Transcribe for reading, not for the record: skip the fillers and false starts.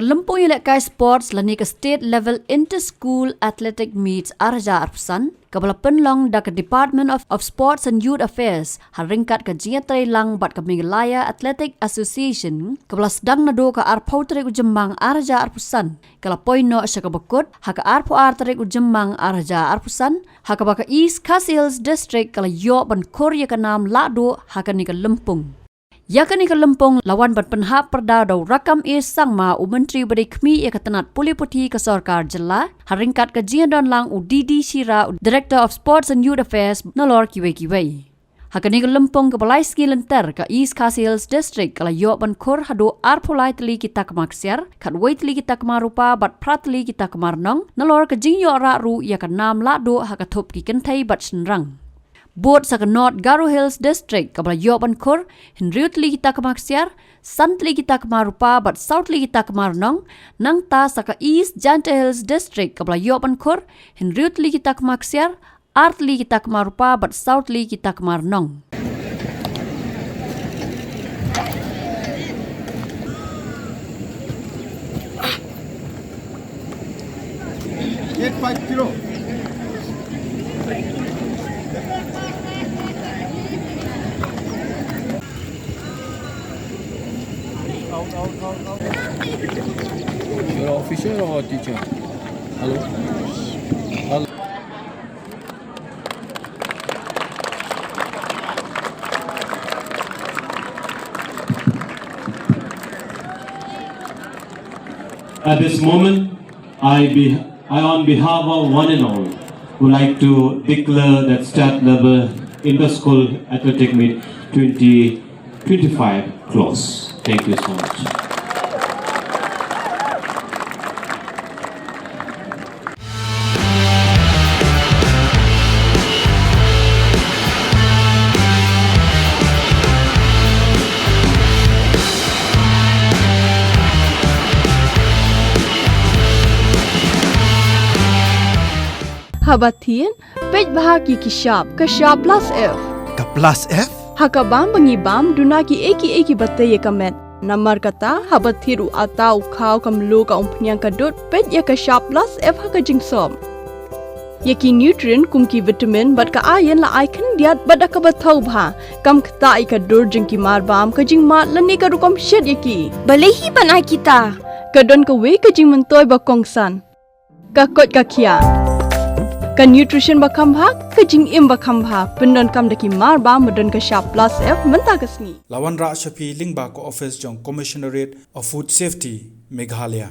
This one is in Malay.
Kelempung ilakai sports lani ke state level inter-school athletic meets arja arpsan kabala penlong da ke Department of Sports and Youth Affairs haringkat ke jiatrai lang bat ke Meghalaya Athletic Association kabala sedang nado ke arpau tarik ujembang arja arpusan kala poino asya bakut haka arpu tarik ujembang arja arpusan haka baka East Khasi Hills District kala yok ban Khur ya ke nam Lahduh haka ni ke Lempung. Yakani ke Lempung lawan berpenhap perda dau rakam sangma Menteri Beri Kmi ia ketenat puli putih ke Sarkar Jela haringkat ke jian don lang Didi Shira Director of Sports and Youth Affairs nolor kiwai. Hakani ke Lempung ke balai ski lenter ke East Khasi Hills District kala yok ban Khur hadu arpulai teli kita kemaksiar kat wai teli kita kemarupa bat prateli kita kemarnong nolor ke jing yok rak ru ia ke nam Lahduh hakatup ki kentai bat senrang. Board sa North Garo Hills District kabala yoban Khur hinriut li kita kemaksiar sant li kita kemarupa bat south li kita kemarnong nang ta sa East Janta Hills District kabala yoban Khur hinriut li kita kemaksiar art li kita kemarupa bat south li kita kemarnong. 5 kilo. You're officer or teacher? Hello? Hello? At this moment, I on behalf of one and all would like to declare that state level inter-school athletic meet 2025 closed. Thank you so much. Habatin, pej bahagi kishap plus F. Ka plus F? Hakabam bangibam dunaki eki bataya kamet. Namar kata habathiru atau kau kamlu ka umpnyang kadut pej ya kishap plus F haka jingsom. Yaki nutrient kumki vitamin bat ka ayan la icon diat bat ka bathau bha kam kta ika dur jingki marbam ka jingma lani ka rukom shed yaki. Balehi banai kita. Kadon ka we ka jing mentoy ba kongsan. Ka kot ka kia. Kan nutrition bakam bha kajing im bakam bha pendon kam daki mar ba modon ka sharp plus F menta kasni Lawan Ra Shafi Lingba ko office jong Commissionerate of Food Safety Meghalaya